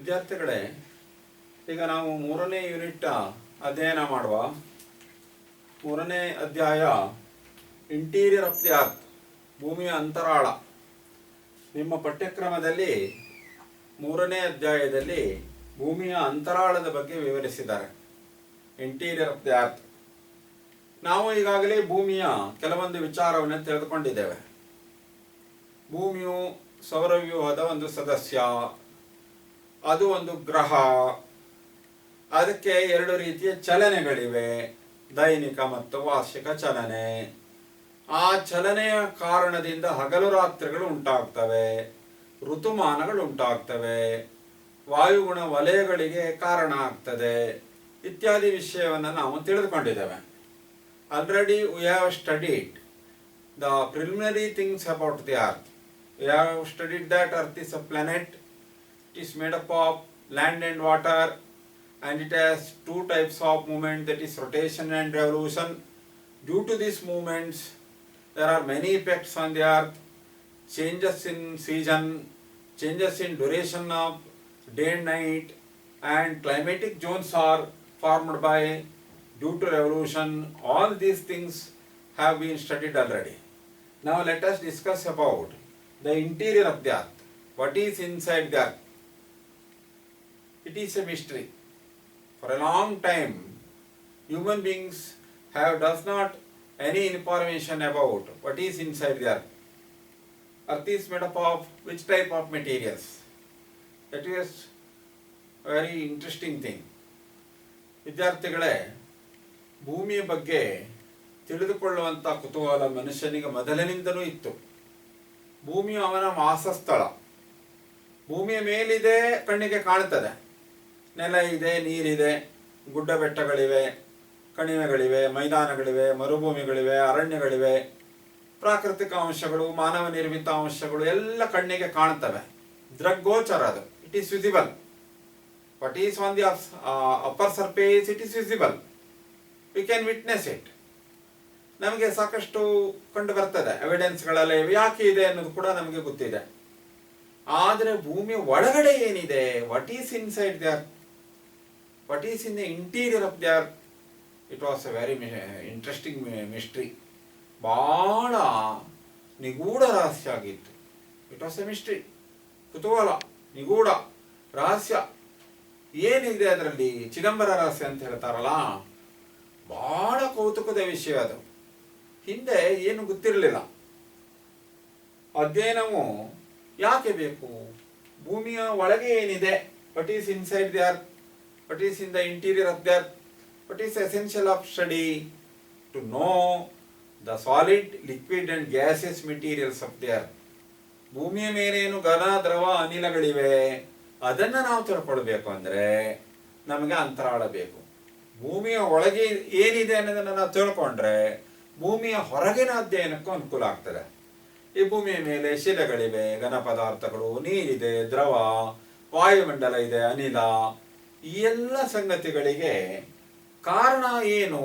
ವಿದ್ಯಾರ್ಥಿಗಳೇ, ಈಗ ನಾವು 3ನೇ ಯೂನಿಟ್ ಅಧ್ಯಯನ ಮಾಡುವ 3ನೇ ಅಧ್ಯಾಯ ಇಂಟೀರಿಯರ್ ಆಫ್ ದಿ ಅರ್ತ್, ಭೂಮಿಯ ಅಂತರಾಳ. ನಿಮ್ಮ ಪಠ್ಯಕ್ರಮದಲ್ಲಿ 3ನೇ ಅಧ್ಯಾಯದಲ್ಲಿ ಭೂಮಿಯ ಅಂತರಾಳದ ಬಗ್ಗೆ ವಿವರಿಸಿದ್ದಾರೆ. Interior of the earth. ನಾವು ಈಗಾಗಲೇ ಭೂಮಿಯ ಕೆಲವೊಂದು ವಿಚಾರವನ್ನು ತಿಳಿದುಕೊಂಡಿದ್ದೇವೆ. ಭೂಮಿಯು ಸೌರವ್ಯೂಹದ ಒಂದು ಸದಸ್ಯ, ಅದು ಒಂದು ಗ್ರಹ. ಅದಕ್ಕೆ 2 ರೀತಿಯ ಚಲನೆಗಳಿವೆ, ದೈನಿಕ ಮತ್ತು ವಾರ್ಷಿಕ ಚಲನೆ. ಆ ಚಲನೆಯ ಕಾರಣದಿಂದ ಹಗಲು ರಾತ್ರಿಗಳು ಉಂಟಾಗ್ತವೆ, ಋತುಮಾನಗಳು ಉಂಟಾಗ್ತವೆ, ವಾಯುಗುಣ ವಲಯಗಳಿಗೆ ಕಾರಣ ಆಗ್ತದೆ ಇತ್ಯಾದಿ ವಿಷಯವನ್ನು ನಾವು ತಿಳಿದುಕೊಂಡಿದ್ದೇವೆ. Already we have studied the preliminary things about the earth. We have studied that earth is a planet. It is made up of land and water, and it has 2 types of movement, that is rotation and revolution. Due to these movements, there are many effects on the earth: changes in season, changes in duration of day and night, and climatic zones are formed by due to revolution. All these things have been studied already. Now let us discuss about the interior of the earth. What is inside the earth? It is a mystery. For a long time, human beings does not any information about what is inside the earth. Earth is made up of which type of materials? That is a very interesting thing. ವಿದ್ಯಾರ್ಥಿಗಳೇ, ಭೂಮಿಯ ಬಗ್ಗೆ ತಿಳಿದುಕೊಳ್ಳುವಂಥ ಕುತೂಹಲ ಮನುಷ್ಯನಿಗೆ ಮೊದಲಿನಿಂದಲೂ ಇತ್ತು. ಭೂಮಿಯು ಅವನ ವಾಸಸ್ಥಳ. ಭೂಮಿಯ ಮೇಲಿದೆ, ಕಣ್ಣಿಗೆ ಕಾಣುತ್ತದೆ. ನೆಲ ಇದೆ, ನೀರಿದೆ, ಗುಡ್ಡ ಬೆಟ್ಟಗಳಿವೆ, ಕಣಿವೆಗಳಿವೆ, ಮೈದಾನಗಳಿವೆ, ಮರುಭೂಮಿಗಳಿವೆ, ಅರಣ್ಯಗಳಿವೆ, ಪ್ರಾಕೃತಿಕ ಅಂಶಗಳು, ಮಾನವ ನಿರ್ಮಿತ ಅಂಶಗಳು ಎಲ್ಲ ಕಣ್ಣಿಗೆ ಕಾಣುತ್ತವೆ. ದೃಗ್ಗೋಚರ ಅದು. It is visible. What is on the upper surface, it is visible. We can witness it. ನಮಗೆ ಸಾಕಷ್ಟು ಕಂಡು ಬರ್ತದೆ, ಎವಿಡೆನ್ಸ್ಗಳೆಲ್ಲ ಇವೆ. ಯಾಕೆ ಇದೆ ಅನ್ನೋದು ಕೂಡ ನಮಗೆ ಗೊತ್ತಿದೆ. ಆದರೆ ಭೂಮಿಯ ಒಳಗಡೆ ಏನಿದೆ, what is inside the earth, what is in the interior of the earth, it was A very interesting mystery. ಭಾಳ ನಿಗೂಢ ರಹಸ್ಯ ಆಗಿತ್ತು. It was A mystery. ಕುತೂಹಲ, ನಿಗೂಢ ರಹಸ್ಯ. ಏನಿದೆ ಅದರಲ್ಲಿ, ಚಿದಂಬರ ರಹಸ್ಯ ಅಂತ ಹೇಳ್ತಾರಲ್ಲ, ಭಾಳ ಕೌತುಕದ ವಿಷಯ ಅದು. ಹಿಂದೆ ಏನು ಗೊತ್ತಿರಲಿಲ್ಲ. ಅಧ್ಯಯನವು ಯಾಕೆ ಬೇಕು? ಭೂಮಿಯ ಒಳಗೆ ಏನಿದೆ, what is inside the earth, what is in the interior of the earth, what is essential of study to know the solid, liquid and gases materials of the earth. ಭೂಮಿಯ ಮೇಲೇನು ಘನ, ದ್ರವ, ಅನಿಲಗಳಿವೆ, ಅದನ್ನು ನಾವು ತಿಳ್ಕೊಳ್ಬೇಕು ಅಂದರೆ ನಮಗೆ ಅಂತರಾಳ ಬೇಕು. ಭೂಮಿಯ ಒಳಗೆ ಏನಿದೆ ಅನ್ನೋದನ್ನು ನಾವು ತಿಳ್ಕೊಂಡ್ರೆ ಭೂಮಿಯ ಹೊರಗಿನ ಅಧ್ಯಯನಕ್ಕೂ ಅನುಕೂಲ ಆಗ್ತದೆ. ಈ ಭೂಮಿಯ ಮೇಲೆ ಶಿಲೆಗಳಿವೆ, ಘನ ಪದಾರ್ಥಗಳು, ನೀರಿದೆ, ದ್ರವ, ವಾಯುಮಂಡಲ ಇದೆ, ಅನಿಲ, ಈ ಎಲ್ಲ ಸಂಗತಿಗಳಿಗೆ ಕಾರಣ ಏನು?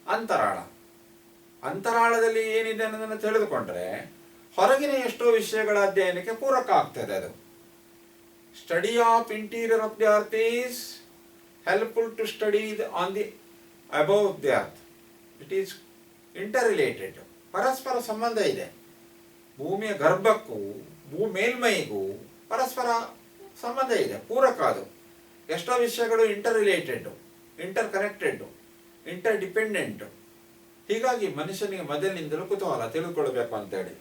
ಅಂತರಾಳ. ಅಂತರಾಳದಲ್ಲಿ ಏನಿದೆ ಅನ್ನೋದನ್ನು ತಿಳಿದುಕೊಂಡ್ರೆ ಹೊರಗಿನ ಎಷ್ಟೋ ವಿಷಯಗಳ ಅಧ್ಯಯನಕ್ಕೆ ಪೂರಕ ಆಗ್ತದೆ. ಅದು study of interior of the earth is helpful to study on the above the earth. It is interrelated. ಪರಸ್ಪರ ಸಂಬಂಧ ಇದೆ. ಭೂಮಿಯ ಗರ್ಭಕ್ಕೂ ಮೇಲ್ಮೈಗೂ ಪರಸ್ಪರ ಸಂಬಂಧ ಇದೆ, ಪೂರಕ. ಅದು ಎಷ್ಟೋ ವಿಷಯಗಳು inter related, inter connected, inter dependent. ಹೀಗಾಗಿ ಮನುಷ್ಯನಿಗೆ ಮೊದಲಿನಿಂದಲೂ ಕುತೂಹಲ, ತಿಳಿದುಕೊಳ್ಬೇಕು ಅಂತೇಳಿ.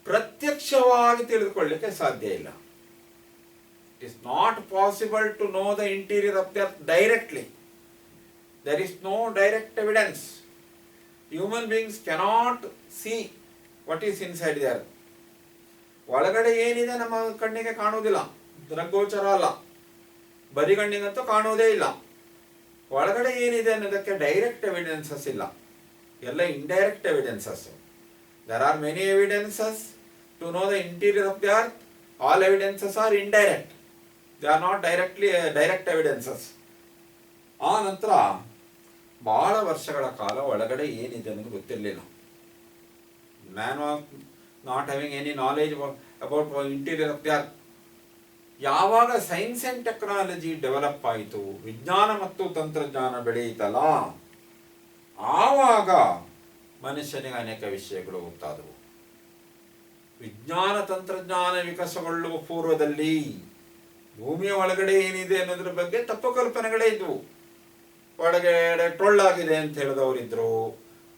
ಪ್ರತ್ಯಕ್ಷವಾಗಿ ತಿಳಿದುಕೊಳ್ಳಲಿಕ್ಕೆ ಸಾಧ್ಯ ಇಲ್ಲ. It is not possible to know the interior of the earth directly. There is no direct evidence. Human beings cannot see what is inside the earth. ಒಳಗಡೆ ಏನಿದೆ ನಮ್ಮ ಕಣ್ಣಿಗೆ ಕಾಣುವುದಿಲ್ಲ, ದೃಗ್ಗೋಚರ ಅಲ್ಲ, ಬರಿಗಣ್ಣಿಗಂತೂ ಕಾಣುವುದೇ ಇಲ್ಲ. ಒಳಗಡೆ ಏನಿದೆ ಅನ್ನೋದಕ್ಕೆ ಡೈರೆಕ್ಟ್ ಎವಿಡೆನ್ಸಸ್ ಇಲ್ಲ, ಎಲ್ಲ indirect evidences. There are many evidences to know the interior of the earth. All evidences are indirect. They are not direct evidences. ಆ ನಂತರ ಬಹಳ ವರ್ಷಗಳ ಕಾಲ ಒಳಗಡೆ ಏನಿದೆ ಅನ್ನೋದು ಗೊತ್ತಿರಲಿಲ್ಲ. Man was not having any knowledge about interior of the earth. ಯಾವಾಗ ಸೈನ್ಸ್ ಆ್ಯಂಡ್ ಟೆಕ್ನಾಲಜಿ ಡೆವಲಪ್ ಆಯಿತು, ವಿಜ್ಞಾನ ಮತ್ತು ತಂತ್ರಜ್ಞಾನ ಬೆಳೆಯಿತಲ್ಲ, ಆವಾಗ ಮನುಷ್ಯನಿಗೆ ಅನೇಕ ವಿಷಯಗಳು ಗೊತ್ತಾದವು. ವಿಜ್ಞಾನ ತಂತ್ರಜ್ಞಾನ ವಿಕಾಸಗೊಳ್ಳುವ ಪೂರ್ವದಲ್ಲಿ ಭೂಮಿಯ ಒಳಗಡೆ ಏನಿದೆ ಅನ್ನೋದ್ರ ಬಗ್ಗೆ ತಪ್ಪು ಕಲ್ಪನೆಗಳೇ ಇದ್ವು. ಒಳಗಡೆ ಟೊಳ್ಳಾಗಿದೆ ಅಂತ ಹೇಳಿದವರಿದ್ದರು,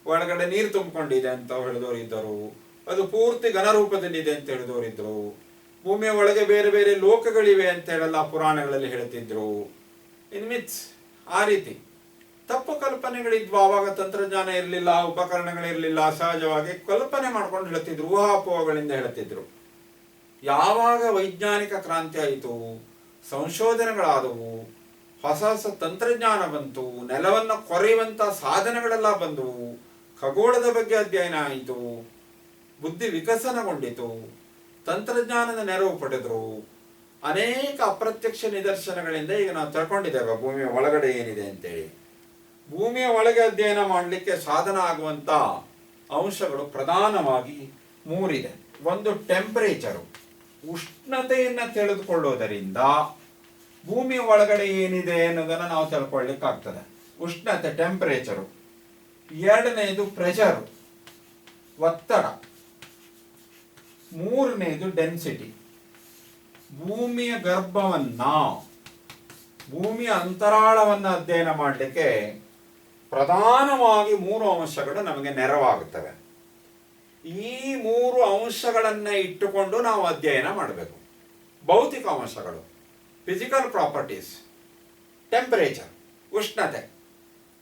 ಒಳಗಡೆ ನೀರು ತುಂಬಿಕೊಂಡಿದೆ ಅಂತ ಹೇಳಿದವರಿದ್ದರು, ಅದು ಪೂರ್ತಿ ಘನರೂಪದಲ್ಲಿದೆ ಅಂತ ಹೇಳಿದವರಿದ್ದರು, ಭೂಮಿಯ ಒಳಗೆ ಬೇರೆ ಬೇರೆ ಲೋಕಗಳಿವೆ ಅಂತ ಹೇಳಲ್ಲ ಪುರಾಣಗಳಲ್ಲಿ ಹೇಳ್ತಿದ್ರು. ಇನ್ ಮಿತ್ಸ್ ಆ ರೀತಿ ತಪ್ಪು ಕಲ್ಪನೆಗಳಿದ್ವು. ಆವಾಗ ತಂತ್ರಜ್ಞಾನ ಇರಲಿಲ್ಲ, ಉಪಕರಣಗಳಿರಲಿಲ್ಲ, ಸಹಜವಾಗಿ ಕಲ್ಪನೆ ಮಾಡ್ಕೊಂಡು ಹೇಳ್ತಿದ್ರು, ಊಹಾಪೋಹಗಳಿಂದ ಹೇಳ್ತಿದ್ರು. ಯಾವಾಗ ವೈಜ್ಞಾನಿಕ ಕ್ರಾಂತಿ ಆಯಿತು, ಸಂಶೋಧನೆಗಳಾದವು, ಹೊಸ ಹೊಸ ತಂತ್ರಜ್ಞಾನ ಬಂತು, ನೆಲವನ್ನು ಕೊರೆಯುವಂಥ ಸಾಧನಗಳೆಲ್ಲ ಬಂದವು, ಖಗೋಳದ ಬಗ್ಗೆ ಅಧ್ಯಯನ ಆಯಿತು, ಬುದ್ಧಿ ವಿಕಸನಗೊಂಡಿತು, ತಂತ್ರಜ್ಞಾನದ ನೆರವು ಪಡೆದರು. ಅನೇಕ ಅಪ್ರತ್ಯಕ್ಷ ನಿದರ್ಶನಗಳಿಂದ ಈಗ ನಾವು ತಿಳ್ಕೊಂಡಿದ್ದೇವೆ ಭೂಮಿಯ ಒಳಗಡೆ ಏನಿದೆ ಅಂತೇಳಿ. ಭೂಮಿಯ ಒಳಗೆ ಅಧ್ಯಯನ ಮಾಡಲಿಕ್ಕೆ ಸಾಧನ ಆಗುವಂಥ ಅಂಶಗಳು ಪ್ರಧಾನವಾಗಿ ಮೂರಿದೆ. ಒಂದು ಟೆಂಪರೇಚರು, ಉಷ್ಣತೆಯನ್ನು ತಿಳಿದುಕೊಳ್ಳೋದರಿಂದ ಭೂಮಿಯ ಒಳಗಡೆ ಏನಿದೆ ಅನ್ನೋದನ್ನು ನಾವು ತಿಳ್ಕೊಳ್ಳಿಕ್ಕಾಗ್ತದೆ. ಉಷ್ಣತೆ, ಟೆಂಪರೇಚರು. ಎರಡನೇದು ಪ್ರೆಷರು, ಒತ್ತಡ. ಮೂರನೇದು ಡೆನ್ಸಿಟಿ. ಭೂಮಿಯ ಗರ್ಭವನ್ನ, ಭೂಮಿಯ ಅಂತರಾಳವನ್ನು ಅಧ್ಯಯನ ಮಾಡಲಿಕ್ಕೆ ಪ್ರಧಾನವಾಗಿ ಮೂರು ಅಂಶಗಳು ನಮಗೆ ನೆರವಾಗುತ್ತವೆ. ಈ ಮೂರು ಅಂಶಗಳನ್ನು ಇಟ್ಟುಕೊಂಡು ನಾವು ಅಧ್ಯಯನ ಮಾಡಬೇಕು. ಭೌತಿಕ ಅಂಶಗಳು, ಫಿಸಿಕಲ್ ಪ್ರಾಪರ್ಟೀಸ್, ಟೆಂಪರೇಚರ್ ಉಷ್ಣತೆ,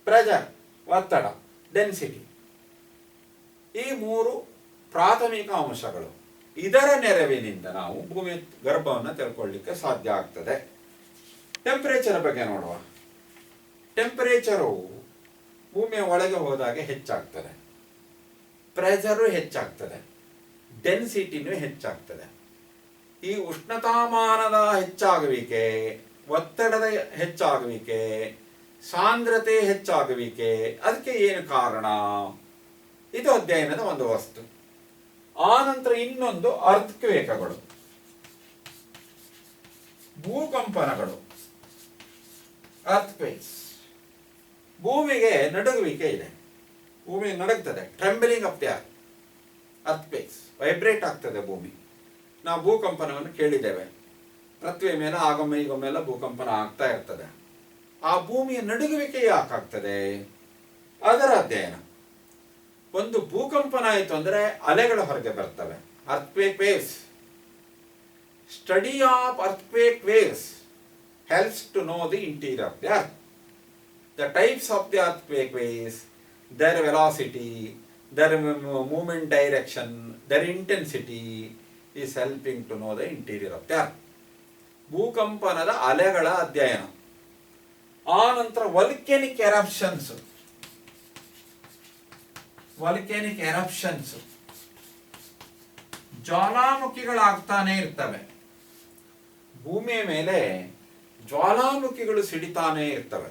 ಪ್ರೆಷರ್ ಒತ್ತಡ, ಡೆನ್ಸಿಟಿ. ಈ ಮೂರು ಪ್ರಾಥಮಿಕ ಅಂಶಗಳು. ಇದರ ನೆರವಿನಿಂದ ನಾವು ಭೂಮಿಯ ಗರ್ಭವನ್ನು ತಿಳ್ಕೊಳ್ಳಿಕ್ಕೆ ಸಾಧ್ಯ ಆಗ್ತದೆ. ಟೆಂಪರೇಚರ್ ಬಗ್ಗೆ ನೋಡುವ. ಟೆಂಪರೇಚರು ಭೂಮಿಯ ಒಳಗೆ ಹೋದಾಗೆ ಹೆಚ್ಚಾಗ್ತದೆ, ಪ್ರೆಷರು ಹೆಚ್ಚಾಗ್ತದೆ, ಡೆನ್ಸಿಟಿನೂ ಹೆಚ್ಚಾಗ್ತದೆ. ಈ ಉಷ್ಣತಾಮಾನದ ಹೆಚ್ಚಾಗುವಿಕೆ, ಒತ್ತಡದ ಹೆಚ್ಚಾಗುವಿಕೆ, ಸಾಂದ್ರತೆ ಹೆಚ್ಚಾಗುವಿಕೆ, ಅದಕ್ಕೆ ಏನು ಕಾರಣ? ಇದು ಅಧ್ಯಯನದ ಒಂದು ವಸ್ತು. ಆ ನಂತರ ಇನ್ನೊಂದು ಅರ್ಥಕ್ವೇಕಗಳು, ಭೂಕಂಪನಗಳು, ಅರ್ಥಕ್ವೇಕ್ಸ್. ಭೂಮಿಗೆ ನಡುಗುವಿಕೆ ಇದೆ, ಭೂಮಿ ನಡುಗ್ತದೆ, ಟ್ರೆಂಬಲಿಂಗ್ ಆಫ್ ದಿ ಅರ್ಥಕ್ವೇಕ್ಸ್, ವೈಬ್ರೇಟ್ ಆಗ್ತದೆ ಭೂಮಿ. ನಾವು ಭೂಕಂಪನವನ್ನು ಕೇಳಿದ್ದೇವೆ. ಪೃಥ್ವಿಯ ಮೇಲೆ ಆಗೊಮ್ಮೆ ಈಗೊಮ್ಮೆಲ್ಲ ಭೂಕಂಪನ ಆಗ್ತಾ ಇರ್ತದೆ. ಆ ಭೂಮಿಯ ನಡುಗುವಿಕೆ ಯಾಕಾಗ್ತದೆ, ಅದರ ಅಧ್ಯಯನ. ಒಂದು ಭೂಕಂಪನ ಆಯಿತು ಅಂದರೆ ಅಲೆಗಳು ಹೊರಗೆ ಬರ್ತವೆ, earthquake waves. Study of earthquake waves helps to know the interior of the earth. The types of the earthquake waves, their velocity, their movement direction, their intensity is helping to know the interior of the earth. ಭೂಕಂಪನದ ಅಲೆಗಳ ಅಧ್ಯಯನ. ಆ ನಂತರ ವಲ್ಕೆನಿಕ್ eruptions. ವಲ್ಕೆನಿಕ್ eruptions ಜ್ವಾಲಾಮುಖಿಗಳಾಗ್ತಾನೆ ಇರ್ತವೆ. ಭೂಮಿಯ ಮೇಲೆ ಜ್ವಾಲಾಮುಖಿಗಳು ಸಿಡಿತಾನೆ ಇರ್ತವೆ.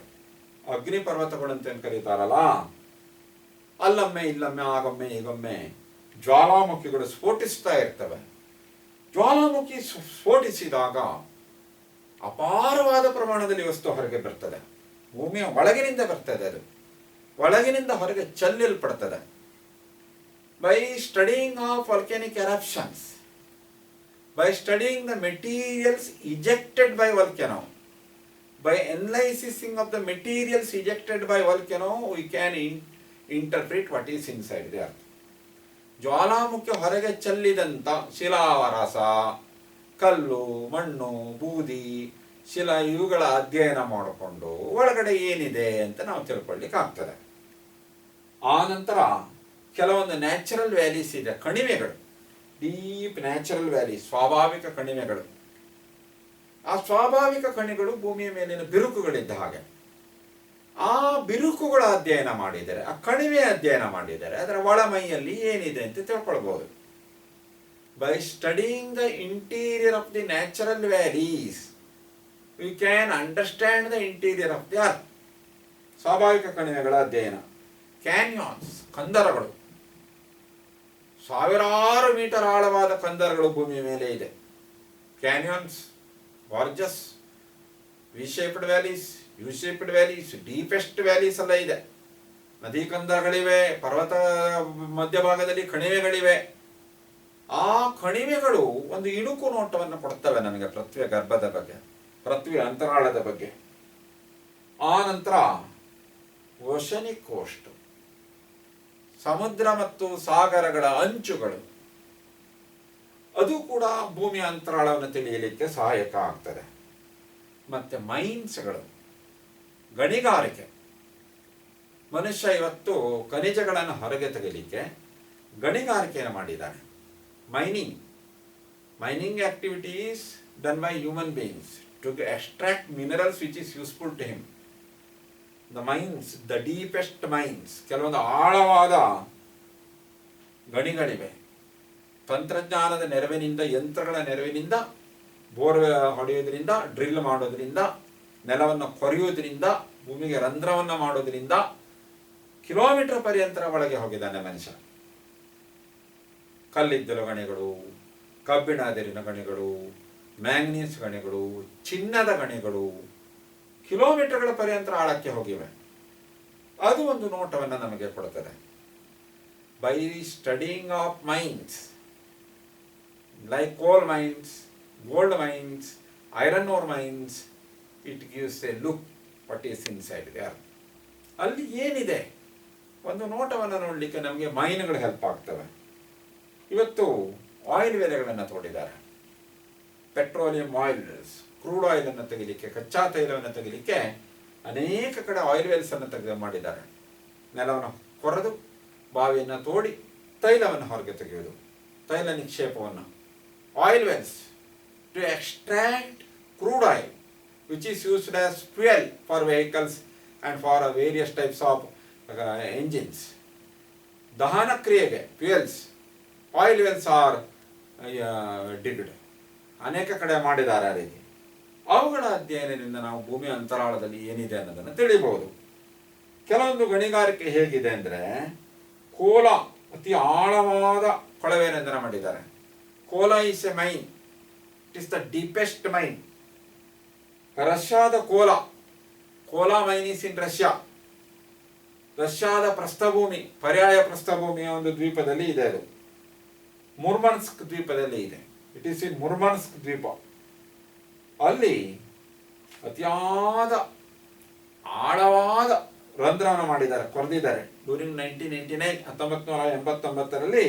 ಅಗ್ನಿ ಪರ್ವತಗಳು ಅಂತ ಕರೀತಾರಲ್ಲ, ಅಲ್ಲೊಮ್ಮೆ ಇಲ್ಲೊಮ್ಮೆ ಆಗೊಮ್ಮೆ ಈಗೊಮ್ಮೆ ಜ್ವಾಲಾಮುಖಿಗಳು ಸ್ಫೋಟಿಸ್ತಾ ಇರ್ತವೆ. ಜ್ವಾಲಾಮುಖಿ ಸ್ಫೋಟಿಸಿದಾಗ ಅಪಾರವಾದ ಪ್ರಮಾಣದಲ್ಲಿ ವಸ್ತು ಹೊರಗೆ ಬರ್ತದೆ. ಭೂಮಿಯ ಒಳಗಿನಿಂದ ಬರ್ತದೆ, ಅದು ಒಳಗಿನಿಂದ ಹೊರಗೆ ಚೆಲ್ಲಲ್ಪಡ್ತದೆ. By studying of volcanic eruptions, by studying the materials ejected by volcano, by analyzing of the materials ejected by volcano, we can interpret what is inside the earth. ಜ್ವಾಲಾಮುಖಿ ಹೊರಗೆ ಚೆಲ್ಲಿದಂಥ ಶಿಲಾರಸ, ಕಲ್ಲು, ಮಣ್ಣು, ಬೂದಿ, ಶಿಲಾ ಇವುಗಳ ಅಧ್ಯಯನ ಮಾಡಿಕೊಂಡು ಒಳಗಡೆ ಏನಿದೆ ಅಂತ ನಾವು ತಿಳ್ಕೊಳ್ಳಿಕ್ಕಾಗ್ತದೆ. ಆ ನಂತರ ಕೆಲವೊಂದು ನ್ಯಾಚುರಲ್ ವ್ಯಾಲೀಸ್ ಇದೆ, ಕಣಿವೆಗಳು, ಡೀಪ್ ನ್ಯಾಚುರಲ್ ವ್ಯಾಲಿ, ಸ್ವಾಭಾವಿಕ ಕಣಿವೆಗಳು. ಆ ಸ್ವಾಭಾವಿಕ ಕಣಿಗಳು ಭೂಮಿಯ ಮೇಲಿನ ಬಿರುಕುಗಳಿದ್ದ ಹಾಗೆ. ಆ ಬಿರುಕುಗಳ ಅಧ್ಯಯನ ಮಾಡಿದರೆ, ಆ ಕಣಿವೆ ಅಧ್ಯಯನ ಮಾಡಿದರೆ ಅದರ ಒಳಮೈಯಲ್ಲಿ ಏನಿದೆ ಅಂತ ತಿಳ್ಕೊಳ್ಬಹುದು. By studying the interior of the natural valleys we can understand the interior of the earth. ಸ್ವಾಭಾವಿಕ ಕಣಿವೆಗಳ ಅಧ್ಯಯನ. ಕ್ಯಾನ್ಯಾನ್ಸ್, ಕಂದರಗಳು, ಸಾವಿರಾರು ಮೀಟರ್ ಆಳವಾದ ಕಂದರಗಳು ಭೂಮಿಯ ಮೇಲೆ ಇದೆ. Canyons, gorges V shaped valleys, U shaped valleys, deepest valleys ಎಲ್ಲ ಇದೆ. ನದಿ ಕಂದರಗಳಿವೆ, ಪರ್ವತ ಮಧ್ಯಭಾಗದಲ್ಲಿ ಕಣಿವೆಗಳಿವೆ. ಆ ಕಣಿವೆಗಳು ಒಂದು ಇಣುಕು ನೋಟವನ್ನು ಕೊಡ್ತವೆ ನಮಗೆ ಪೃಥ್ವಿಯ ಗರ್ಭದ ಬಗ್ಗೆ, ಪೃಥ್ವಿಯ ಅಂತರಾಳದ ಬಗ್ಗೆ. ಆ ನಂತರ ಓಷನಿಕ್ ಕೋಸ್ಟ್, ಸಮುದ್ರ ಮತ್ತು ಸಾಗರಗಳ ಅಂಚುಗಳು, ಅದು ಕೂಡ ಭೂಮಿಯ ಅಂತರಾಳವನ್ನು ತಿಳಿಯಲಿಕ್ಕೆ ಸಹಾಯಕ ಆಗ್ತದೆ. ಮತ್ತೆ ಮೈನ್ಸ್ಗಳು, ಗಣಿಗಾರಿಕೆ. ಮನುಷ್ಯ ಇವತ್ತು ಖನಿಜಗಳನ್ನು ಹೊರಗೆ ತೆಗೆಯಲಿಕ್ಕೆ ಗಣಿಗಾರಿಕೆಯನ್ನು ಮಾಡಿದ್ದಾನೆ. Mining activity is done by human beings to extract minerals which is useful to him. The mines, the deepest mines, ಕೆಲವೊಂದು ಆಳವಾದ ಗಣಿಗಳಿವೆ. ತಂತ್ರಜ್ಞಾನದ ನೆರವಿನಿಂದ, ಯಂತ್ರಗಳ ನೆರವಿನಿಂದ, ಬೋರ್ ಹೊಡೆಯೋದ್ರಿಂದ, ಡ್ರಿಲ್ ಮಾಡೋದ್ರಿಂದ, ನೆಲವನ್ನು ಕೊರೆಯೋದ್ರಿಂದ, ಭೂಮಿಗೆ ರಂಧ್ರವನ್ನು ಮಾಡೋದ್ರಿಂದ ಕಿಲೋಮೀಟರ್ ಪರ್ಯಂತರ ಒಳಗೆ ಹೋಗಿದ್ದಾನೆ ಮನುಷ್ಯ. ಕಲ್ಲಿದ್ದಲು ಗಣಿಗಳು, ಕಬ್ಬಿಣ ಅದಿರಿನ ಗಣಿಗಳು, ಮ್ಯಾಂಗನೀಸ್ ಗಣಿಗಳು, ಚಿನ್ನದ ಗಣಿಗಳು ಕಿಲೋಮೀಟರ್ಗಳ ಪರ್ಯಂತರ ಆಳಕ್ಕೆ ಹೋಗಿವೆ. ಅದು ಒಂದು ನೋಟವನ್ನು ನಮಗೆ ಕೊಡುತ್ತದೆ. By studying of mines like coal mines, gold mines, iron ore mines, it gives a look what is inside there. ಅಲ್ಲಿ ಏನಿದೆ ಒಂದು ನೋಟವನ್ನು ನೋಡಲಿಕ್ಕೆ ನಮಗೆ ಮೈನ್ಗಳು ಹೆಲ್ಪ್ ಆಗ್ತವೆ. ಇವತ್ತು ಆಯಿಲ್ ಬೆಲೆಗಳನ್ನು ತೋಡಿದ್ದಾರೆ. ಪೆಟ್ರೋಲಿಯಂ ಆಯಿಲ್ಸ್, ಕ್ರೂಡ್ ಆಯಿಲನ್ನು ತೆಗಿಲಿಕ್ಕೆ, ಕಚ್ಚಾ ತೈಲವನ್ನು ತೆಗಿಲಿಕ್ಕೆ ಅನೇಕ ಕಡೆ ಆಯಿಲ್ ವೆಲ್ಸ್ ಅನ್ನು ಮಾಡಿದ್ದಾರೆ. ನೆಲವನ್ನು ಕೊರೆದು ಬಾವಿಯನ್ನು ತೋಡಿ ತೈಲವನ್ನು ಹೊರಗೆ ತೆಗೆಯುವುದು, ತೈಲ ನಿಕ್ಷೇಪವನ್ನು. Oil wells to extract crude oil which is used as fuel for vehicles and for various types of engines. ದಹನ ಕ್ರಿಯೆಗೆ fuels, oil wells are digged. ಅನೇಕ ಕಡೆ ಮಾಡಿದ್ದಾರೆ ಆ ರೀತಿ. ಅವುಗಳ ಅಧ್ಯಯನದಿಂದ ನಾವು ಭೂಮಿಯ ಅಂತರಾಳದಲ್ಲಿ ಏನಿದೆ ಅನ್ನೋದನ್ನು ತಿಳಿಬಹುದು. ಕೆಲವೊಂದು ಗಣಿಗಾರಿಕೆ ಹೇಗಿದೆ ಅಂದರೆ, ಕೋಲ ಅತಿ ಆಳವಾದ ಕೊಳವೆಯನ್ನು ಮಾಡಿದ್ದಾರೆ. Kola is a mine, it is the deepest mine. ರಷ್ಯಾದ Kola mine is in Russia. ರಷ್ಯಾದ ಪ್ರಸ್ಥಭೂಮಿ, ಪರ್ಯಾಯ ಪ್ರಸ್ಥಭೂಮಿಯ ಒಂದು ದ್ವೀಪದಲ್ಲಿ ಇದೆ. ಅದು ಮುರ್ಮನ್ಸ್ಕ್ ದ್ವೀಪದಲ್ಲಿ ಇದೆ. ಇಟ್ ಈಸ್ ಇನ್ ಮುರ್ಮನ್ಸ್ಕ್ ದ್ವೀಪ. ಅಲ್ಲಿ ಅತಿಯಾದ ಆಳವಾದ ರಂಧ್ರವನ್ನು ಮಾಡಿದ್ದಾರೆ, ಕೊರೆದಿದ್ದಾರೆ. ಡ್ಯೂರಿಂಗ್ 1989, 1989ರಲ್ಲಿ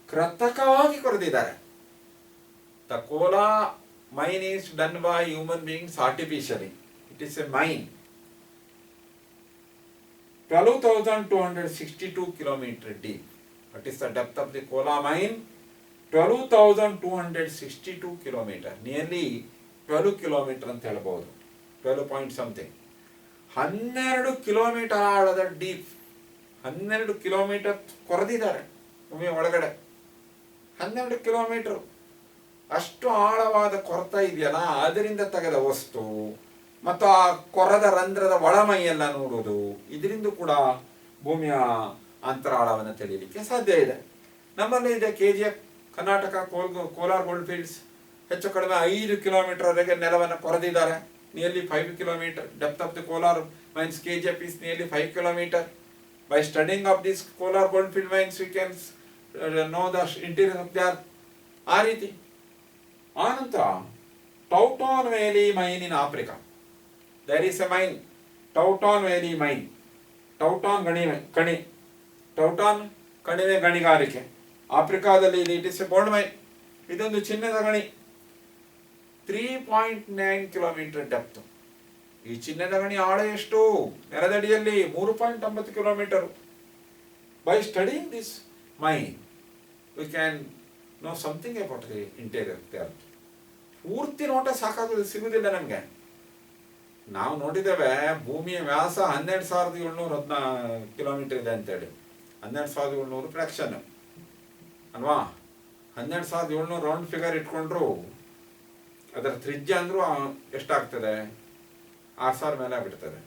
ಕೃತಕವಾಗಿ ಕೊರೆದಿದ್ದಾರೆ. The Kola mine is done by human beings artificially. It is a mine 12,262 kilometers deep. What is the depth of the Kola mine? 12,262 kilometers. Nearly 12 kilometers ಅಂತ ಹೇಳ್ಬೋದು. 12 point something. 12 ಕಿಲೋಮೀಟರ್ ಆಳದ ಡೀಪ್. 12 ಕಿಲೋಮೀಟರ್ ಕೊರೆದಿದ್ದಾರೆ ಭೂಮಿಯ ಒಳಗಡೆ. 12 kilometre ಅಷ್ಟು ಆಳವಾದ ಕೊರೆತ ಇದೆಯಲ್ಲ, ಅದರಿಂದ ತೆಗೆದ ವಸ್ತು ಮತ್ತು ಆ ಕೊರದ ರಂಧ್ರದ ಒಳಮೈಯೆಲ್ಲ ನೋಡುವುದು, ಇದರಿಂದ ಕೂಡ ಭೂಮಿಯ ಅಂತರಾಳವನ್ನು ತಿಳಿಯಲಿಕ್ಕೆ ಸಾಧ್ಯ ಇದೆ. ನಮ್ಮಲ್ಲಿ ಇದೆ KGF, Karnataka Kolar gold fields. ಹೆಚ್ಚು ಕಡಿಮೆ 5 ಕಿಲೋಮೀಟರ್ವರೆಗೆ ನೆಲವನ್ನು ಕೊರೆದಿದ್ದಾರೆ. Nearly 5 kilometers. Depth of the Kolar mines KGF is nearly 5 kilometers. By studying of these Kolar goldfield mines, we can know the interior of the earth. ಆ ರೀತಿ. ಆನಂತರ Tautona valley mine in Africa. There is a mine, Tautona valley mine. Tautona Tautona ಕಣಿವೆ ಗಣಿಗಾರಿಕೆ ಆಫ್ರಿಕಾದಲ್ಲಿ ಇದೆ. It is a gold mine. ಇದೊಂದು ಚಿನ್ನದ ಗಣಿ. 3.9 kilometers ಡೆಪ್ತ್. ಈ ಚಿನ್ನದ ಗಣಿ ಆಳ ಎಷ್ಟು? ನೆಲದಡಿಯಲ್ಲಿ 3.9 kilometers. By studying this mine we can know something about the interior of the earth. ಪೂರ್ತಿ ನೋಟ ಸಾಕಾಗೋದು ಸಿಗುವುದಿಲ್ಲ ನಮಗೆ. ನಾವು ನೋಡಿದ್ದೇವೆ ಭೂಮಿಯ ವ್ಯಾಸ 12,714 kilometers ಇದೆ ಅಂತೇಳಿ. 12,700 ಫ್ರಾಕ್ಷನ್ ಅಲ್ವಾ? 12,700 ರೌಂಡ್ ಫಿಗರ್ ಇಟ್ಕೊಂಡ್ರು ಅದರ ತ್ರಿಜ್ಯ ಅಂದ್ರೂ ಎಷ್ಟಾಗ್ತದೆ? 6,000 ಮೇಲೆ ಆಗ್ಬಿಡ್ತದೆ.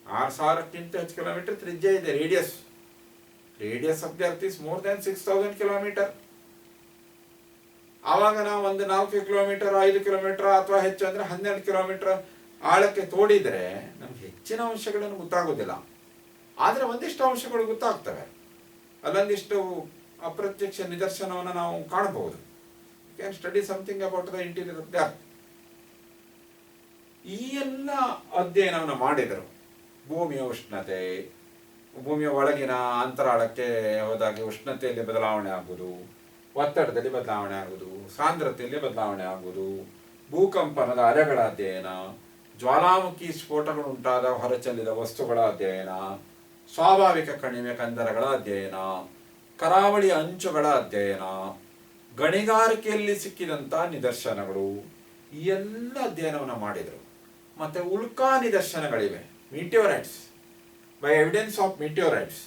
6,000ಕ್ಕಿಂತ ಹೆಚ್ಚು ಕಿಲೋಮೀಟರ್ ತ್ರಿಜ್ಯ ಇದೆ. Radius of the earth is more than 6,000 kilometers. ಆವಾಗ ನಾವು ಒಂದು 4 ಕಿಲೋಮೀಟರ್ 5 ಕಿಲೋಮೀಟರ್ ಅಥವಾ ಹೆಚ್ಚು ಅಂದರೆ 12 ಕಿಲೋಮೀಟರ್ ಆಳಕ್ಕೆ ತೋಡಿದರೆ ನಮ್ಗೆ ಹೆಚ್ಚಿನ ಅಂಶಗಳನ್ನು ಗೊತ್ತಾಗೋದಿಲ್ಲ. ಆದರೆ ಒಂದಿಷ್ಟು ಅಂಶಗಳು ಗೊತ್ತಾಗ್ತವೆ, ಅಲ್ಲೊಂದಿಷ್ಟು ಅಪ್ರತ್ಯಕ್ಷ ನಿದರ್ಶನವನ್ನು ನಾವು ಕಾಣಬಹುದು. You can study something about the interior of the earth. ಈ ಎಲ್ಲ ಅಧ್ಯಯನವನ್ನು ಮಾಡಿದರು. ಭೂಮಿಯ ಉಷ್ಣತೆ, ಭೂಮಿಯ ಒಳಗಿನ ಅಂತರಾಳಕ್ಕೆ ಹೋದಾಗೆ ಉಷ್ಣತೆಯಲ್ಲಿ ಬದಲಾವಣೆ ಆಗುವುದು, ಒತ್ತಡದಲ್ಲಿ ಬದಲಾವಣೆ ಆಗುವುದು, ಸಾಂದ್ರತೆಯಲ್ಲಿ ಬದಲಾವಣೆ ಆಗುವುದು, ಭೂಕಂಪನದ ಅಲೆಗಳ ಅಧ್ಯಯನ, ಜ್ವಾಲಾಮುಖಿ ಸ್ಫೋಟಗಳು ಉಂಟಾದ ಹೊರಚೆಲ್ಲಿದ ವಸ್ತುಗಳ ಅಧ್ಯಯನ, ಸ್ವಾಭಾವಿಕ ಕಣಿವೆ ಕಂದರಗಳ ಅಧ್ಯಯನ, ಕರಾವಳಿಯ ಅಂಚುಗಳ ಅಧ್ಯಯನ, ಗಣಿಗಾರಿಕೆಯಲ್ಲಿ ಸಿಕ್ಕಿದಂಥ ನಿದರ್ಶನಗಳು, ಈ ಎಲ್ಲ ಅಧ್ಯಯನವನ್ನು ಮಾಡಿದರು. ಮತ್ತು ಉಲ್ಕಾ ನಿದರ್ಶನಗಳಿವೆ, ಮೀಟಿಯೋರೈಟ್ಸ್, ಬೈ ಎವಿಡೆನ್ಸ್ ಆಫ್ ಮೀಟಿಯೋರೈಟ್ಸ್.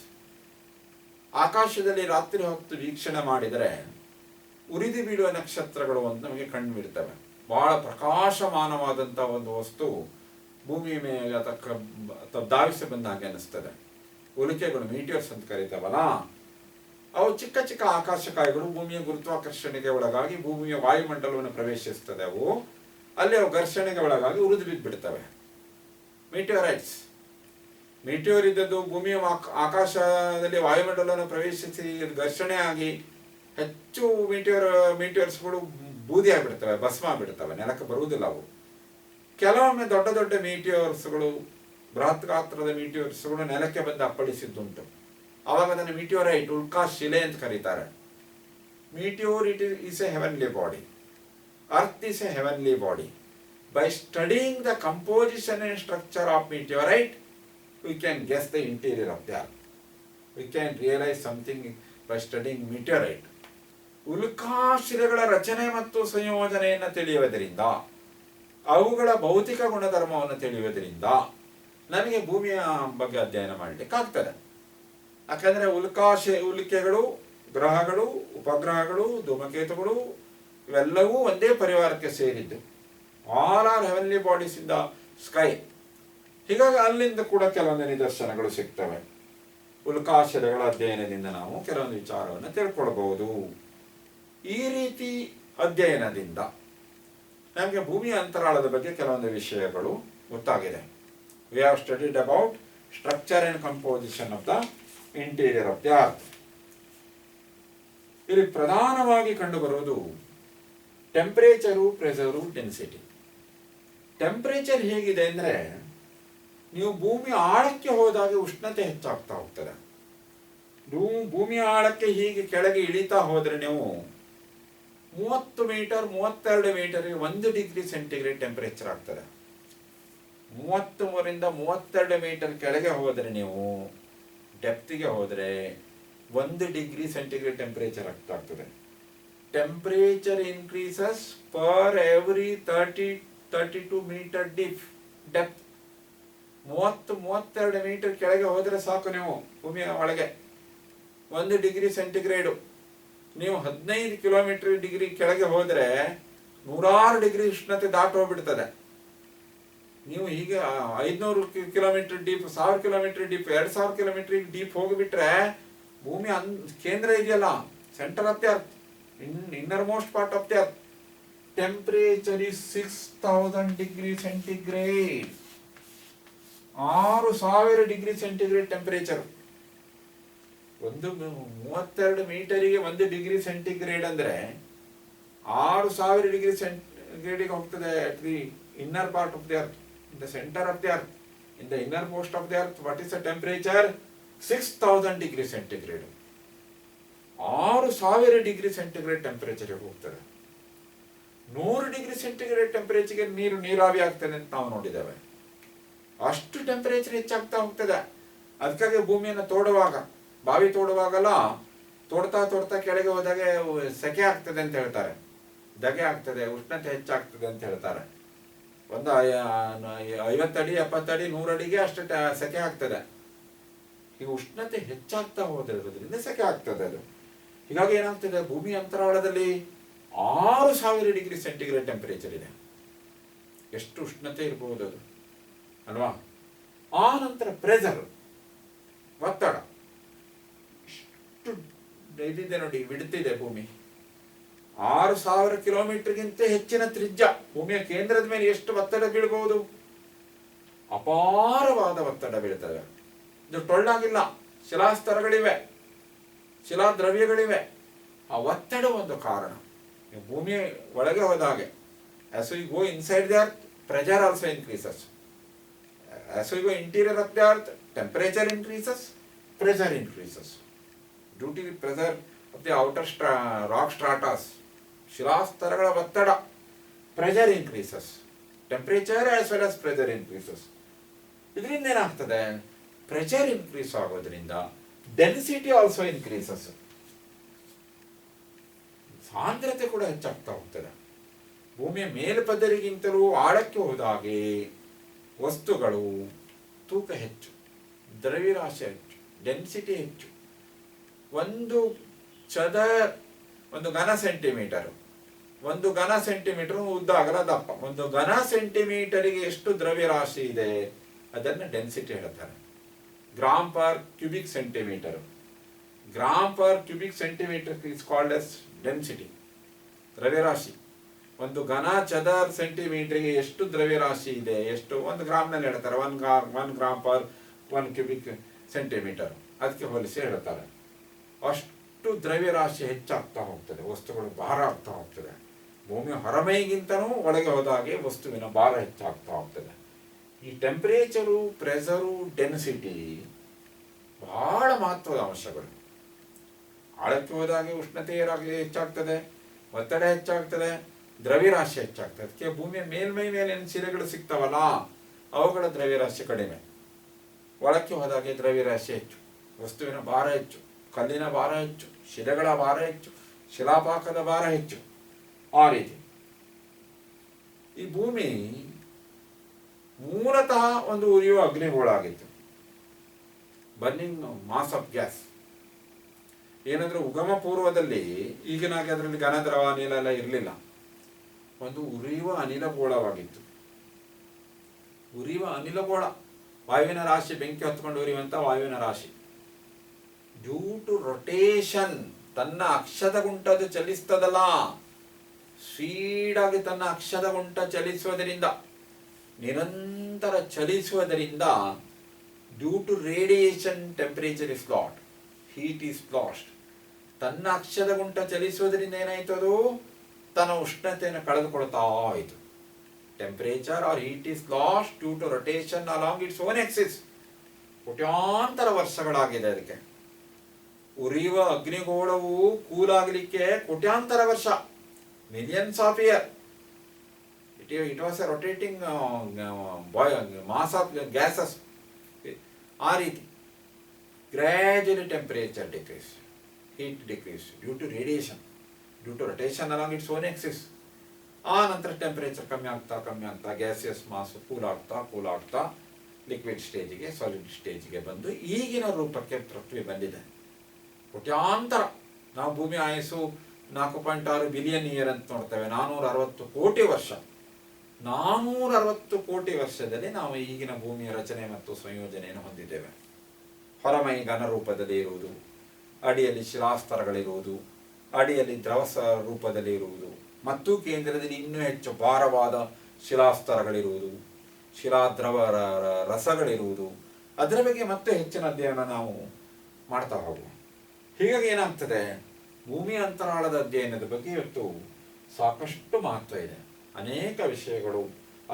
ಆಕಾಶದಲ್ಲಿ ರಾತ್ರಿ ಹೊತ್ತು ವೀಕ್ಷಣೆ ಮಾಡಿದರೆ ಉರಿದು ಬೀಳುವ ನಕ್ಷತ್ರಗಳು ಅಂತ ನಮಗೆ ಕಂಡು ಬಿಡ್ತವೆ. ಬಹಳ ಪ್ರಕಾಶಮಾನವಾದಂಥ ಒಂದು ವಸ್ತು ಭೂಮಿಯ ಮೇಲೆ ಧಾವಿಸಿ ಬಂದ ಹಾಗೆ ಅನ್ನಿಸ್ತದೆ. ಉಲ್ಕೆಗಳು, ಮೀಟಿಯರ್ಸ್ ಅಂತ ಕರೀತಾವಲ್ಲ, ಅವು ಚಿಕ್ಕ ಚಿಕ್ಕ ಆಕಾಶಕಾಯಿಗಳು ಭೂಮಿಯ ಗುರುತ್ವಾಕರ್ಷಣೆಗೆ ಒಳಗಾಗಿ ಭೂಮಿಯ ವಾಯುಮಂಡಲವನ್ನು ಪ್ರವೇಶಿಸ್ತದೆ. ಅಲ್ಲಿ ಅವು ಘರ್ಷಣೆಗೆ ಒಳಗಾಗಿ ಉರಿದು ಬಿದ್ದುಬಿಡ್ತವೆ. ಮೀಟಿಯೋರೈಟ್ಸ್, ಮೀಟಿಯೋರ್ ಇದ್ದದ್ದು ಭೂಮಿಯ ಆಕಾಶದಲ್ಲಿ ವಾಯುಮಂಡಲವನ್ನು ಪ್ರವೇಶಿಸಿ ಘರ್ಷಣೆ ಆಗಿ ಹೆಚ್ಚು ಮೀಟಿಯೋರ್ಸ್ಗಳು ಬೂದಿ ಆಗಿಬಿಡ್ತವೆ, ಭಸ್ಮ ಆಗಿಬಿಡ್ತವೆ, ನೆಲಕ್ಕೆ ಬರುವುದಿಲ್ಲ ಅವು. ಕೆಲವೊಮ್ಮೆ ದೊಡ್ಡ ದೊಡ್ಡ ಮೀಟಿಯೋರ್ಸ್ಗಳು, ಬೃಹತ್ ಗಾತ್ರದ ಮೀಟಿಯೋರ್ಸ್ಗಳು ನೆಲಕ್ಕೆ ಬಂದು ಅಪ್ಪಳಿಸಿದ್ದುಂಟು. ಆವಾಗ ಅದನ್ನು ಮೀಟಿಯೋರೈಟ್, ಉಲ್ಕಾ ಶಿಲೆ ಅಂತ ಕರೀತಾರೆ. ಮೀಟಿಯೋರ್ is a heavenly body. Earth is a heavenly body. By studying the composition and structure of meteorite, we can guess the interior of the earth. We can realize something by studying meteorite. ಉಲ್ಕಾಶಿಲೆಗಳ ರಚನೆ ಮತ್ತು ಸಂಯೋಜನೆಯನ್ನು ತಿಳಿಯುವುದರಿಂದ, ಅವುಗಳ ಭೌತಿಕ ಗುಣಧರ್ಮವನ್ನು ತಿಳಿಯುವುದರಿಂದ ನಮಗೆ ಭೂಮಿಯ ಬಗ್ಗೆ ಅಧ್ಯಯನ ಮಾಡಲಿಕ್ಕಾಗ್ತದೆ. ಯಾಕಂದರೆ ಉಲ್ಕೆಗಳು, ಗ್ರಹಗಳು, ಉಪಗ್ರಹಗಳು, ಧೂಮಕೇತುಗಳು ಇವೆಲ್ಲವೂ ಒಂದೇ ಪರಿವಾರಕ್ಕೆ ಸೇರಿದ್ದು. All are heavenly bodies in the sky. ಹೀಗಾಗಿ ಅಲ್ಲಿಂದ ಕೂಡ ಕೆಲವೊಂದು ನಿದರ್ಶನಗಳು ಸಿಗ್ತವೆ. ಉಲ್ಕಾಶಿಲೆಗಳ ಅಧ್ಯಯನದಿಂದ ನಾವು ಕೆಲವೊಂದು ವಿಚಾರವನ್ನು ತಿಳ್ಕೊಳ್ಬಹುದು. ಈ ರೀತಿ ಅಧ್ಯಯನದಿಂದ ನಮಗೆ ಭೂಮಿಯ ಅಂತರಾಳದ ಬಗ್ಗೆ ಕೆಲವೊಂದು ವಿಷಯಗಳು ಗೊತ್ತಾಗಿದೆ. We have studied about structure and composition of the interior of the earth. ಇಲ್ಲಿ ಪ್ರಧಾನವಾಗಿ ಕಂಡುಬರುವುದು ಟೆಂಪರೇಚರು, ಪ್ರೆಷರು, ಡೆನ್ಸಿಟಿ. ಟೆಂಪರೇಚರ್ ಹೇಗಿದೆ ಅಂದರೆ, ನೀವು ಭೂಮಿ ಆಳಕ್ಕೆ ಹೋದಾಗ ಉಷ್ಣತೆ ಹೆಚ್ಚಾಗ್ತಾ ಹೋಗ್ತದೆ. ಭೂಮಿಯ ಆಳಕ್ಕೆ ಹೀಗೆ ಕೆಳಗೆ ಇಳಿತಾ ಹೋದರೆ ನೀವು 30 ಮೀಟರ್ 32 ಮೀಟರ್ಗೆ 1 ಡಿಗ್ರಿ ಸೆಂಟಿಗ್ರೇಡ್ ಟೆಂಪರೇಚರ್ ಆಗ್ತದೆ. 33ರಿಂದ 32 ಮೀಟರ್ ಕೆಳಗೆ ಹೋದರೆ, ನೀವು ಡೆಪ್ತಿಗೆ ಹೋದರೆ 1 ಡಿಗ್ರಿ ಸೆಂಟಿಗ್ರೇಡ್ ಟೆಂಪರೇಚರ್ ಆಗ್ತದೆ. Temperature increases per every 32 meter depth. 30-32 meter ಕೆಳಗೆ ಹೋದರೆ ಸಾಕು, ನೀವು ಭೂಮಿಯ ಒಳಗೆ 1 ಡಿಗ್ರಿ ಸೆಂಟಿಗ್ರೇಡು. ನೀವು 15 ಕಿಲೋಮೀಟರ್ ಡಿಗ್ರಿ ಕೆಳಗೆ ಹೋದರೆ 106 ಡಿಗ್ರಿ ಉಷ್ಣತೆ ದಾಟಿ ಹೋಗ್ಬಿಡ್ತದೆ. ನೀವು ಹೀಗೆ 500 kilometre deep, 1000 kilometre deep, 2000 kilometre deep ಹೋಗಿಬಿಟ್ರೆ ಭೂಮಿ ಕೇಂದ್ರ ಇದೆಯಲ್ಲ, centre of the earth, innermost part of the earth, temperature is 6000 degree centigrade. 6000 degree centigrade temperature. 32 ಮೀಟರಿಗೆ 1 ಡಿಗ್ರಿ ಸೆಂಟಿಗ್ರೇಡ್ ಅಂದರೆ 6000 ಡಿಗ್ರಿ ಸೆಂಟಿಗ್ರೇಡಿಗೆ ಹೋಗ್ತದೆ. At the inner part of the earth, in the centre of the earth, in the innermost of the earth, what is the temperature? 6000 degree centigrade. 6000 degree centigrade ಟೆಂಪರೇಚರ್ಗೆ ಹೋಗ್ತದೆ. 100 degree centigrade ಟೆಂಪರೇಚರ್ಗೆ ನೀರಾವಿ ಆಗ್ತದೆ ಅಂತ ನಾವು ನೋಡಿದ್ದೇವೆ. ಅಷ್ಟು temperature ಹೆಚ್ಚಾಗ್ತಾ ಹೋಗ್ತದೆ. ಅದಕ್ಕಾಗಿ ಭೂಮಿಯನ್ನು ತೋಡುವಾಗ, ಬಾವಿ ತೋಡುವಾಗಲ್ಲ, ತೋಡ್ತಾ ಕೆಳಗೆ ಹೋದಾಗ ಸೆಕೆ ಆಗ್ತದೆ ಅಂತ ಹೇಳ್ತಾರೆ, ಧಗೆ ಆಗ್ತದೆ, ಉಷ್ಣತೆ ಹೆಚ್ಚಾಗ್ತದೆ ಅಂತ ಹೇಳ್ತಾರೆ. ಒಂದು 50 ಅಡಿ 70 ಅಡಿ 100 ಅಡಿಗೆ ಅಷ್ಟು ಸೆಕೆ ಆಗ್ತದೆ. ಈಗ ಉಷ್ಣತೆ ಹೆಚ್ಚಾಗ್ತಾ ಹೋದಿರೋದ್ರಿಂದ ಸೆಕೆ ಆಗ್ತದೆ ಅದು. ಹೀಗಾಗಿ ಏನಾಗ್ತದೆ, ಭೂಮಿ ಅಂತರಾಳದಲ್ಲಿ 6000 ಡಿಗ್ರಿ ಸೆಂಟಿಗ್ರೇಡ್ ಟೆಂಪರೇಚರ್ ಇದೆ. ಎಷ್ಟು ಉಷ್ಣತೆ ಇರಬಹುದು ಅದು ಅಲ್ವಾ? ಆ ನಂತರ ಪ್ರೆಷರ್, ಒತ್ತಡ ಇಷ್ಟು ಇದಿದೆ ನೋಡಿ, ಬಿಡುತ್ತಿದೆ ಭೂಮಿ. 6,000 ಕಿಲೋಮೀಟರ್ಗಿಂತ ಹೆಚ್ಚಿನ ತ್ರಿಜ್ಯ. ಭೂಮಿಯ ಕೇಂದ್ರದ ಮೇಲೆ ಎಷ್ಟು ಒತ್ತಡ ಬೀಳಬಹುದು? ಅಪಾರವಾದ ಒತ್ತಡ ಬೀಳ್ತದೆ. ಇದು ಟೊಳ್ಳಾಗಿಲ್ಲ, ಶಿಲಾಸ್ತರಗಳಿವೆ, ಶಿಲಾದ್ರವ್ಯಗಳಿವೆ. ಆ ಒತ್ತಡ ಒಂದು ಕಾರಣ. ಭೂಮಿಯ ಒಳಗೆ ಹೋದಾಗೆ as we go inside the earth, pressure also increases. As we go interior of the earth, temperature increases, pressure increases. Due to the pressure of the outer rock stratas, ಶಿಲಾಸ್ತರಗಳ ಒತ್ತಡ, pressure increases, temperature as well as pressure increases. ಇದರಿಂದ ಏನಾಗ್ತದೆ? Pressure increase ಆಗೋದ್ರಿಂದ density also increases, ಸಾಂದ್ರತೆ ಕೂಡ ಹೆಚ್ಚಾಗ್ತಾ ಹೋಗ್ತದೆ. ಭೂಮಿಯ ಮೇಲ್ಪದರಿಗಿಂತಲೂ ಆಳಕ್ಕೆ ಹೋದಾಗೆ ವಸ್ತುಗಳು ತೂಕ ಹೆಚ್ಚು, ದ್ರವ್ಯರಾಶಿ ಹೆಚ್ಚು, ಡೆನ್ಸಿಟಿ ಹೆಚ್ಚು. ಒಂದು ಘನ ಸೆಂಟಿಮೀಟರ್, ಒಂದು ಘನ ಸೆಂಟಿಮೀಟರ್ ಉದ್ದ ಅಗಲ ದಪ್ಪ, ಒಂದು ಘನ ಸೆಂಟಿಮೀಟರಿಗೆ ಎಷ್ಟು ದ್ರವ್ಯರಾಶಿ ಇದೆ ಅದನ್ನು ಡೆನ್ಸಿಟಿ ಹೇಳ್ತಾರೆ. Gram per cubic centimetre, gram per cubic centimetre is called as density, ದ್ರವ್ಯರಾಶಿ. ಒಂದು ಘನ ಚದರ್ ಸೆಂಟಿಮೀಟರ್ಗೆ ಎಷ್ಟು ದ್ರವ್ಯರಾಶಿ ಇದೆ, ಎಷ್ಟು ಒಂದು ಗ್ರಾಮ್ನಲ್ಲಿ ಹೇಳ್ತಾರೆ. One gram per 1 cubic centimetre, ಅದಕ್ಕೆ ಹೋಲಿಸಿ ಹೇಳ್ತಾರೆ. ಅಷ್ಟು ದ್ರವ್ಯರಾಶಿ ಹೆಚ್ಚಾಗ್ತಾ ಹೋಗ್ತದೆ, ವಸ್ತುಗಳು ಭಾರ ಆಗ್ತಾ ಹೋಗ್ತದೆ. ಭೂಮಿಯ ಹೊರಮೈಗಿಂತನೂ ಒಳಗೆ ಹೋದಾಗೆ ವಸ್ತುವಿನ ಭಾರ ಹೆಚ್ಚಾಗ್ತಾ ಹೋಗ್ತದೆ. ಈ ಟೆಂಪರೇಚರು, ಪ್ರೆಷರು, ಡೆನ್ಸಿಟಿ ಬಹಳ ಮಹತ್ವದ ಅಂಶಗಳು. ಆಳಕ್ಕೆ ಹೋದಾಗೆ ಉಷ್ಣತೆ ಹೆಚ್ಚಾಗ್ತದೆ, ಒತ್ತಡ ಹೆಚ್ಚಾಗ್ತದೆ, ದ್ರವ್ಯರಾಶಿ ಹೆಚ್ಚಾಗ್ತದೆ. ಅದಕ್ಕೆ ಭೂಮಿಯ ಮೇಲ್ಮೈ ಮೇಲೆ ಏನು ಶಿಲೆಗಳು ಸಿಗ್ತಾವಲ್ಲ ಅವುಗಳ ದ್ರವ್ಯರಾಶಿ ಕಡಿಮೆ, ಒಳಕ್ಕೆ ಹೋದಾಗೆ ದ್ರವ್ಯರಾಶಿ ಹೆಚ್ಚು, ವಸ್ತುವಿನ ಭಾರ ಹೆಚ್ಚು, ಕಲ್ಲಿನ ಭಾರ ಹೆಚ್ಚು, ಶಿಲೆಗಳ ಭಾರ ಹೆಚ್ಚು, ಶಿಲಾಪಾಕದ ಭಾರ ಹೆಚ್ಚು. ಆ ರೀತಿ ಈ ಭೂಮಿ ಮೂಲತಃ ಒಂದು ಉರಿಯುವ ಅಗ್ನಿಗೋಳಾಗಿತ್ತು, ಬರ್ನಿಂಗ್ ಮಾಸ್ ಆಫ್ ಗ್ಯಾಸ್. ಏನಂದ್ರೆ ಉಗಮ ಪೂರ್ವದಲ್ಲಿ ಈಗಿನಾಗೆ ಅದರಲ್ಲಿ ಘನ, ದ್ರವ, ಅನಿಲ ಎಲ್ಲ ಇರಲಿಲ್ಲ. ಒಂದು ಉರಿಯುವ ಅನಿಲಗೋಳವಾಗಿತ್ತು. ಉರಿಯುವ ಅನಿಲಗೋಳ, ವಾಯುವಿನ ರಾಶಿ, ಬೆಂಕಿ ಹೊತ್ಕೊಂಡು ಉರಿಯುವಂತ ವಾಯುವಿನ ರಾಶಿ. ಡ್ಯೂ ಟು ರೊಟೇಷನ್, ತನ್ನ ಅಕ್ಷದ ಗುಂಟದು ಚಲಿಸ್ತದಲ್ಲ, ಸ್ಪೀಡಾಗಿ ತನ್ನ ಅಕ್ಷದ ಗುಂಟ ಚಲಿಸುವುದರಿಂದ, ನಿರಂತರ ಚಲಿಸುವುದರಿಂದ, due to radiation temperature is lot, heat is lost. ತನ್ನ ಅಕ್ಷದ ಗುಂಟ ಚಲಿಸುವುದರಿಂದ ಏನಾಯ್ತು? ಅದು ತನ್ನ ಉಷ್ಣತೆಯನ್ನು ಕಳೆದುಕೊಳ್ತಾ ಆಯಿತು. Temperature or heat is lost due to rotation along its own axis. ಕೋಟ್ಯಾಂತರ ವರ್ಷಗಳಾಗಿದೆ ಅದಕ್ಕೆ. ಉರಿಯುವ ಅಗ್ನಿಗೋಳವು ಕೂಲಾಗಲಿಕ್ಕೆ ಕೋಟ್ಯಾಂತರ ವರ್ಷ, millions of year. It was a rotating mass of gases. ಆ ರೀತಿ gradually temperature decrease, heat decrease due to radiation, due to rotation along its own axis. ಆ ನಂತರ ಟೆಂಪರೇಚರ್ ಕಮ್ಮಿ ಆಗ್ತಾ ಗ್ಯಾಸಿಯಸ್ ಮಾಸ್ ಕೂಲ್ ಆಗ್ತಾ ಲಿಕ್ವಿಡ್ ಸ್ಟೇಜಿಗೆ, ಸಾಲಿಡ್ ಸ್ಟೇಜಿಗೆ ಬಂದು ಈಗಿನ ರೂಪಕ್ಕೆ ಪೃಥ್ವಿ ಬಂದಿದೆ. ಕೋಟ್ಯಾಂತರ, ನಾವು ಭೂಮಿ ಆಯಸ್ಸು 4.6 ಬಿಲಿಯನ್ ಇಯರ್ ಅಂತ ನೋಡ್ತೇವೆ. 460 ಕೋಟಿ ವರ್ಷ. 460 ಕೋಟಿ ವರ್ಷದಲ್ಲಿ ನಾವು ಈಗಿನ ಭೂಮಿಯ ರಚನೆ ಮತ್ತು ಸಂಯೋಜನೆಯನ್ನು ಹೊಂದಿದ್ದೇವೆ. ಹೊರಮೈ ಘನ ರೂಪದಲ್ಲಿ ಇರುವುದು, ಅಡಿಯಲ್ಲಿ ಶಿಲಾಸ್ತರಗಳಿರುವುದು, ಅಡಿಯಲ್ಲಿ ದ್ರವ ರೂಪದಲ್ಲಿ ಇರುವುದು, ಮತ್ತು ಕೇಂದ್ರದಲ್ಲಿ ಇನ್ನೂ ಹೆಚ್ಚು ಭಾರವಾದ ಶಿಲಾಸ್ತರಗಳಿರುವುದು, ಶಿಲಾದ್ರವ ರಸಗಳಿರುವುದು. ಅದರ ಬಗ್ಗೆ ಮತ್ತೆ ಹೆಚ್ಚಿನ ಅಧ್ಯಯನ ನಾವು ಮಾಡ್ತಾ ಹೋಗುವ. ಹೀಗಾಗಿ ಏನಾಗ್ತದೆ, ಭೂಮಿಯ ಅಂತರಾಳದ ಅಧ್ಯಯನದ ಬಗ್ಗೆ ಇವತ್ತು ಸಾಕಷ್ಟು ಮಹತ್ವ ಇದೆ. ಅನೇಕ ವಿಷಯಗಳು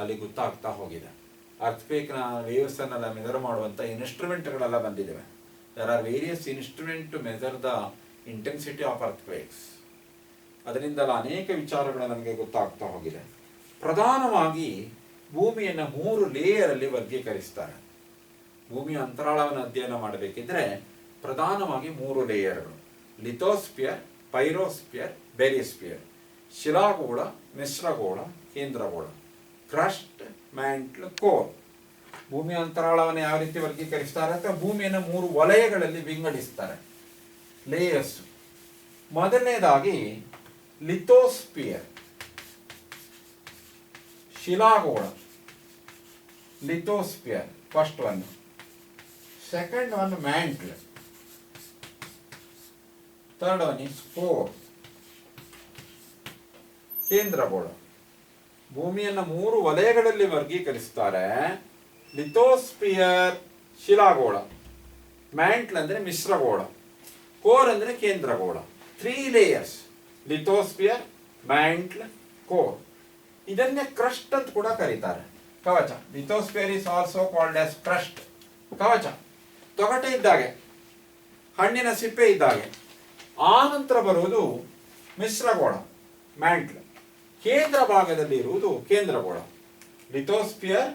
ಅಲ್ಲಿ ಗೊತ್ತಾಗ್ತಾ ಹೋಗಿದೆ. ಅರ್ಥಕ್ವೇಕ್ನ ವೇವ್ಸನ್ನೆಲ್ಲ ಮೆಜರ್ ಮಾಡುವಂಥ ಇನ್ಸ್ಟ್ರೂಮೆಂಟ್ಗಳೆಲ್ಲ ಬಂದಿದ್ದಾವೆ. There are various instruments to measure the intensity of earthquakes. ಅದರಿಂದಲ ಅನೇಕ ವಿಚಾರಗಳು ನಮಗೆ ಗೊತ್ತಾಗ್ತಾ ಹೋಗಿದೆ. ಪ್ರಧಾನವಾಗಿ ಭೂಮಿಯನ್ನು 3 ಲೇಯರಲ್ಲಿ ವರ್ಗೀಕರಿಸ್ತಾರೆ. ಭೂಮಿಯ ಅಂತರಾಳವನ್ನು ಅಧ್ಯಯನ ಮಾಡಬೇಕಿದ್ರೆ ಪ್ರಧಾನವಾಗಿ 3 ಲೇಯರ್ಗಳು: ಲಿಥೋಸ್ಪಿಯರ್, ಪೈರೋಸ್ಪಿಯರ್, ಬೆರಿಸ್ಪಿಯರ್. ಶಿಲಾಗೋಳ, ಮಿಶ್ರಗೋಳ, ಕೇಂದ್ರಗೋಳ. Crust, mantle, core. ಭೂಮಿಯ ಅಂತರಾಳವನ್ನು ಯಾವ ರೀತಿ ವರ್ಗೀಕರಿಸ್ತಾರೆ ಅಂತ ಭೂಮಿಯನ್ನು 3 ವಲಯಗಳಲ್ಲಿ ವಿಂಗಡಿಸ್ತಾರೆ, ಲೇಯರ್ಸ್. ಮೊದಲನೇದಾಗಿ ಲಿಥೋಸ್ಪಿಯರ್, ಶಿಲಾಗೋಳ. Lithosphere first one. Second one mantle. Third one is core. ಕೇಂದ್ರಗೋಳ. ಭೂಮಿಯನ್ನು 3 ವಲಯಗಳಲ್ಲಿ ವರ್ಗೀಕರಿಸ್ತಾರೆ. ಲಿಥೋಸ್ಪಿಯರ್ ಶಿಲಾಗೋಳ, ಮ್ಯಾಂಟ್ಲ್ ಅಂದರೆ ಮಿಶ್ರಗೋಳ, ಕೋರ್ ಅಂದರೆ ಕೇಂದ್ರಗೋಳ. 3 ಲೇಯರ್ಸ್: ಲಿಥೋಸ್ಪಿಯರ್, ಮ್ಯಾಂಟ್ಲ್, ಕೋರ್. ಇದನ್ನೇ ಕ್ರಸ್ಟ್ ಅಂತ ಕೂಡ ಕರೀತಾರೆ, ಕವಚ. Lithosphere is also called as crust, ಕವಚ. ತೊಗಟೆ ಇದ್ದಾಗೆ, ಹಣ್ಣಿನ ಸಿಪ್ಪೆ ಇದ್ದಾಗೆ. ಆ ನಂತರ ಬರುವುದು ಮಿಶ್ರಗೋಳ, ಮ್ಯಾಂಟ್ಲ್. ಕೇಂದ್ರ ಭಾಗದಲ್ಲಿ ಇರುವುದು ಕೇಂದ್ರಗೋಳ. Lithosphere,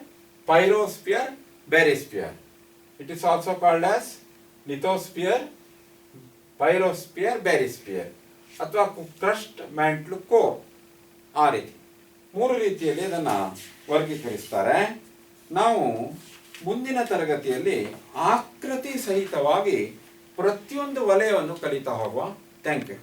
pyrosphere, barysphere. It is also called as lithosphere, pyrosphere, barysphere, ಅಥವಾ ಕ್ರಸ್ಟ್, ಮ್ಯಾಂಟ್ಲ್, ಕೋರ್. ಆ ರೀತಿ 3 ರೀತಿಯಲ್ಲಿ ಇದನ್ನು ವರ್ಗೀಕರಿಸ್ತಾರೆ. ನಾವು ಮುಂದಿನ ತರಗತಿಯಲ್ಲಿ ಆಕೃತಿ ಸಹಿತವಾಗಿ ಪ್ರತಿಯೊಂದು ವಲಯವನ್ನು ಕಲಿತಾ ಹೋಗುವ. Thank you.